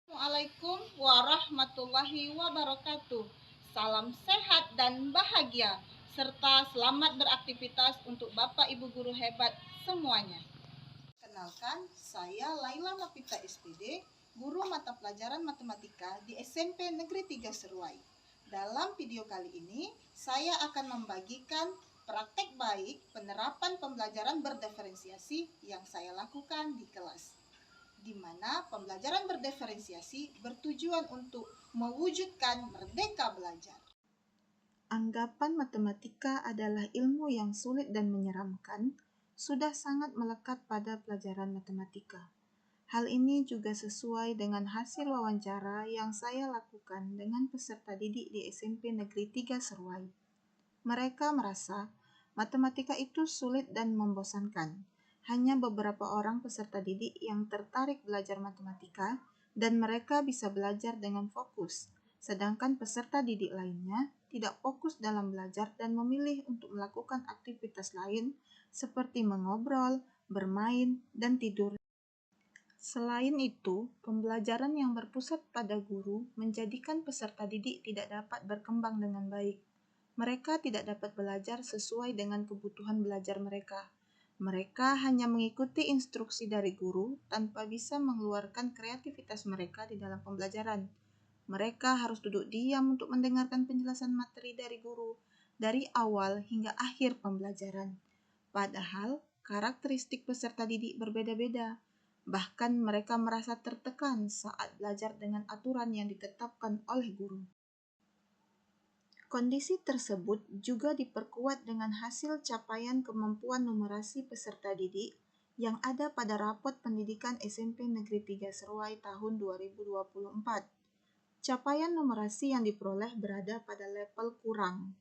Assalamualaikum warahmatullahi wabarakatuh. Salam sehat dan bahagia, serta selamat beraktivitas untuk Bapak Ibu guru hebat semuanya. Kenalkan, saya Laila Nafita SPD, guru mata pelajaran matematika di SMP Negeri 3 Seruai. Dalam video kali ini, saya akan membagikan praktek baik penerapan pembelajaran berdiferensiasi yang saya lakukan di kelas, di mana pembelajaran berdiferensiasi bertujuan untuk mewujudkan merdeka belajar. Anggapan matematika adalah ilmu yang sulit dan menyeramkan sudah sangat melekat pada pelajaran matematika. Hal ini juga sesuai dengan hasil wawancara yang saya lakukan dengan peserta didik di SMP Negeri 3 Seruai. Mereka merasa matematika itu sulit dan membosankan. Hanya beberapa orang peserta didik yang tertarik belajar matematika dan mereka bisa belajar dengan fokus, sedangkan peserta didik lainnya tidak fokus dalam belajar dan memilih untuk melakukan aktivitas lain seperti mengobrol, bermain, dan tidur. Selain itu, pembelajaran yang berpusat pada guru menjadikan peserta didik tidak dapat berkembang dengan baik. Mereka tidak dapat belajar sesuai dengan kebutuhan belajar mereka. Mereka hanya mengikuti instruksi dari guru tanpa bisa mengeluarkan kreativitas mereka di dalam pembelajaran. Mereka harus duduk diam untuk mendengarkan penjelasan materi dari guru dari awal hingga akhir pembelajaran. Padahal, karakteristik peserta didik berbeda-beda. Bahkan mereka merasa tertekan saat belajar dengan aturan yang ditetapkan oleh guru. Kondisi tersebut juga diperkuat dengan hasil capaian kemampuan numerasi peserta didik yang ada pada rapot pendidikan SMP Negeri 3 Seruai tahun 2024. Capaian numerasi yang diperoleh berada pada level kurang,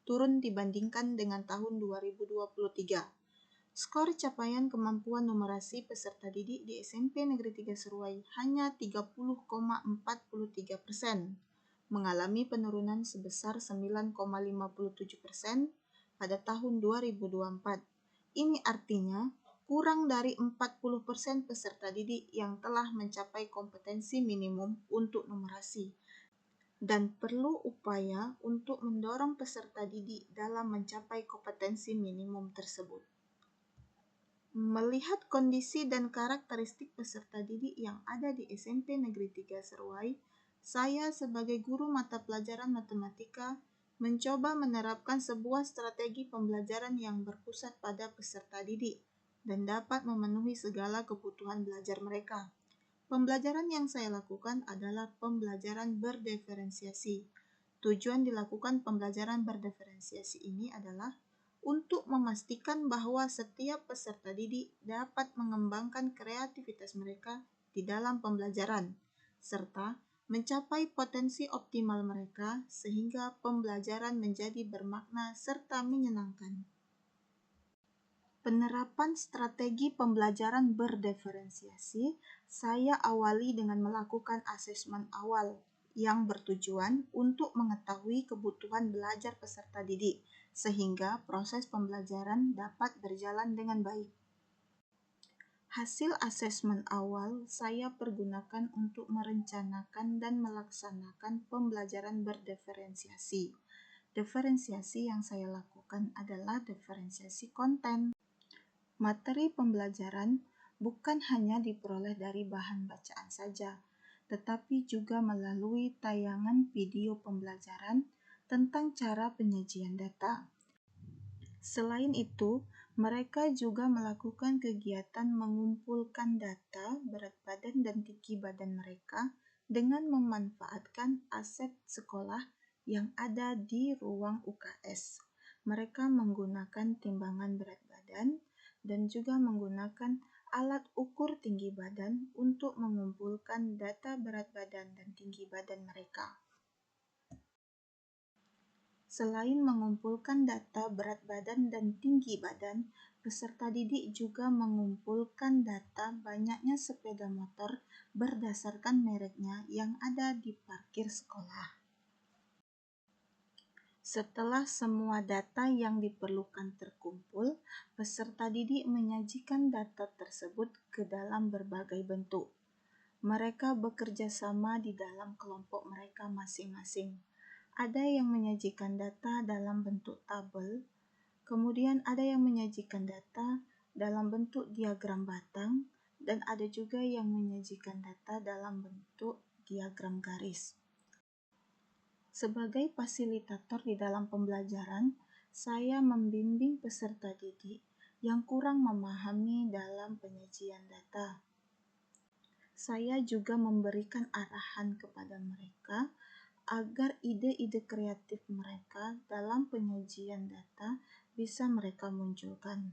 turun dibandingkan dengan tahun 2023. Skor capaian kemampuan numerasi peserta didik di SMP Negeri 3 Seruai hanya 30,43%, mengalami penurunan sebesar 9,57% pada tahun 2024. Ini artinya kurang dari 40% peserta didik yang telah mencapai kompetensi minimum untuk numerasi, dan perlu upaya untuk mendorong peserta didik dalam mencapai kompetensi minimum tersebut. Melihat kondisi dan karakteristik peserta didik yang ada di SMP Negeri 3 Seruai, saya sebagai guru mata pelajaran matematika mencoba menerapkan sebuah strategi pembelajaran yang berpusat pada peserta didik dan dapat memenuhi segala kebutuhan belajar mereka. Pembelajaran yang saya lakukan adalah pembelajaran berdiferensiasi. Tujuan dilakukan pembelajaran berdiferensiasi ini adalah untuk memastikan bahwa setiap peserta didik dapat mengembangkan kreativitas mereka di dalam pembelajaran, serta mencapai potensi optimal mereka sehingga pembelajaran menjadi bermakna serta menyenangkan. Penerapan strategi pembelajaran berdiferensiasi saya awali dengan melakukan asesmen awal yang bertujuan untuk mengetahui kebutuhan belajar peserta didik, sehingga proses pembelajaran dapat berjalan dengan baik. Hasil asesmen awal saya pergunakan untuk merencanakan dan melaksanakan pembelajaran berdiferensiasi. Diferensiasi yang saya lakukan adalah diferensiasi konten. Materi pembelajaran bukan hanya diperoleh dari bahan bacaan saja, tetapi juga melalui tayangan video pembelajaran tentang cara penyajian data. Selain itu, mereka juga melakukan kegiatan mengumpulkan data berat badan dan tinggi badan mereka dengan memanfaatkan aset sekolah yang ada di ruang UKS. Mereka menggunakan timbangan berat badan dan juga menggunakan alat ukur tinggi badan untuk mengumpulkan data berat badan dan tinggi badan mereka. Selain mengumpulkan data berat badan dan tinggi badan, peserta didik juga mengumpulkan data banyaknya sepeda motor berdasarkan mereknya yang ada di parkir sekolah. Setelah semua data yang diperlukan terkumpul, peserta didik menyajikan data tersebut ke dalam berbagai bentuk. Mereka bekerja sama di dalam kelompok mereka masing-masing. Ada yang menyajikan data dalam bentuk tabel, kemudian ada yang menyajikan data dalam bentuk diagram batang, dan ada juga yang menyajikan data dalam bentuk diagram garis. Sebagai fasilitator di dalam pembelajaran, saya membimbing peserta didik yang kurang memahami dalam penyajian data. Saya juga memberikan arahan kepada mereka agar ide-ide kreatif mereka dalam penyajian data bisa mereka munculkan.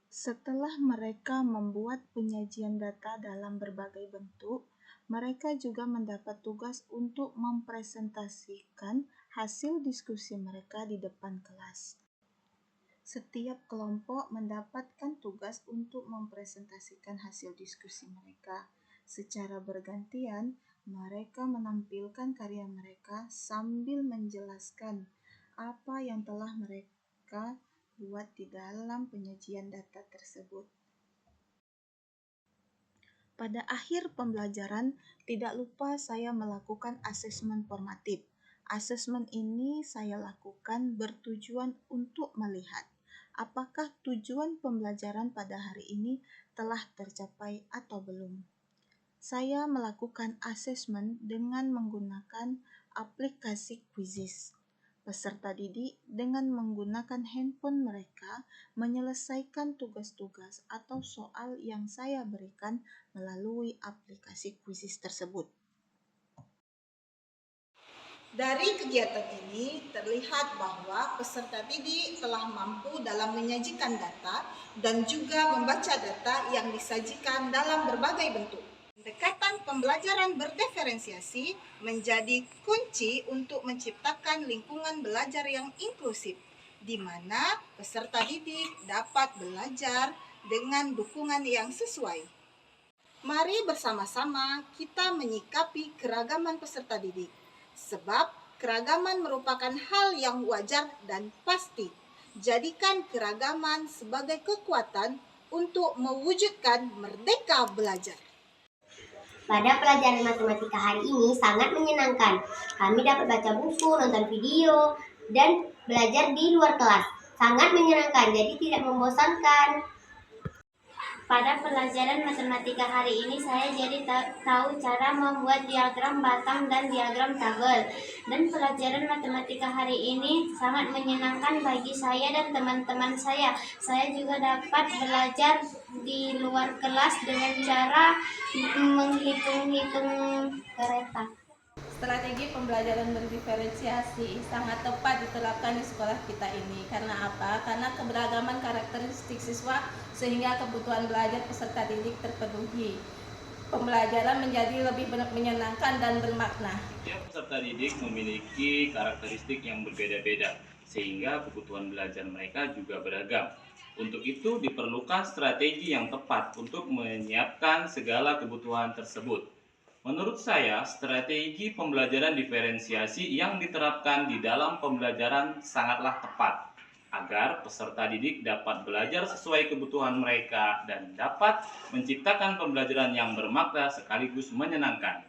Setelah mereka membuat penyajian data dalam berbagai bentuk, mereka juga mendapat tugas untuk mempresentasikan hasil diskusi mereka di depan kelas. Setiap kelompok mendapatkan tugas untuk mempresentasikan hasil diskusi mereka. Secara bergantian, mereka menampilkan karya mereka sambil menjelaskan apa yang telah mereka buat di dalam penyajian data tersebut. Pada akhir pembelajaran, tidak lupa saya melakukan asesmen formatif. Asesmen ini saya lakukan bertujuan untuk melihat apakah tujuan pembelajaran pada hari ini telah tercapai atau belum. Saya melakukan asesmen dengan menggunakan aplikasi Quizizz. Peserta didik dengan menggunakan handphone mereka menyelesaikan tugas-tugas atau soal yang saya berikan melalui aplikasi Quizizz tersebut. Dari kegiatan ini terlihat bahwa peserta didik telah mampu dalam menyajikan data dan juga membaca data yang disajikan dalam berbagai bentuk. Pendekatan pembelajaran berdiferensiasi menjadi kunci untuk menciptakan lingkungan belajar yang inklusif, di mana peserta didik dapat belajar dengan dukungan yang sesuai. Mari bersama-sama kita menyikapi keragaman peserta didik, sebab keragaman merupakan hal yang wajar dan pasti. Jadikan keragaman sebagai kekuatan untuk mewujudkan merdeka belajar. Pada pelajaran matematika hari ini sangat menyenangkan. Kami dapat baca buku, nonton video, dan belajar di luar kelas. Sangat menyenangkan, jadi tidak membosankan. Pada pelajaran matematika hari ini saya jadi tahu cara membuat diagram batang dan diagram tabel. Dan pelajaran matematika hari ini sangat menyenangkan bagi saya dan teman-teman saya. Saya juga dapat belajar di luar kelas dengan cara menghitung-hitung kereta. Strategi pembelajaran berdiferensiasi sangat tepat diterapkan di sekolah kita ini. Karena apa? Karena keberagaman karakteristik siswa sehingga kebutuhan belajar peserta didik terpenuhi. Pembelajaran menjadi lebih menyenangkan dan bermakna. Setiap peserta didik memiliki karakteristik yang berbeda-beda, sehingga kebutuhan belajar mereka juga beragam. Untuk itu diperlukan strategi yang tepat untuk menyiapkan segala kebutuhan tersebut. Menurut saya, strategi pembelajaran diferensiasi yang diterapkan di dalam pembelajaran sangatlah tepat, agar peserta didik dapat belajar sesuai kebutuhan mereka dan dapat menciptakan pembelajaran yang bermakna sekaligus menyenangkan.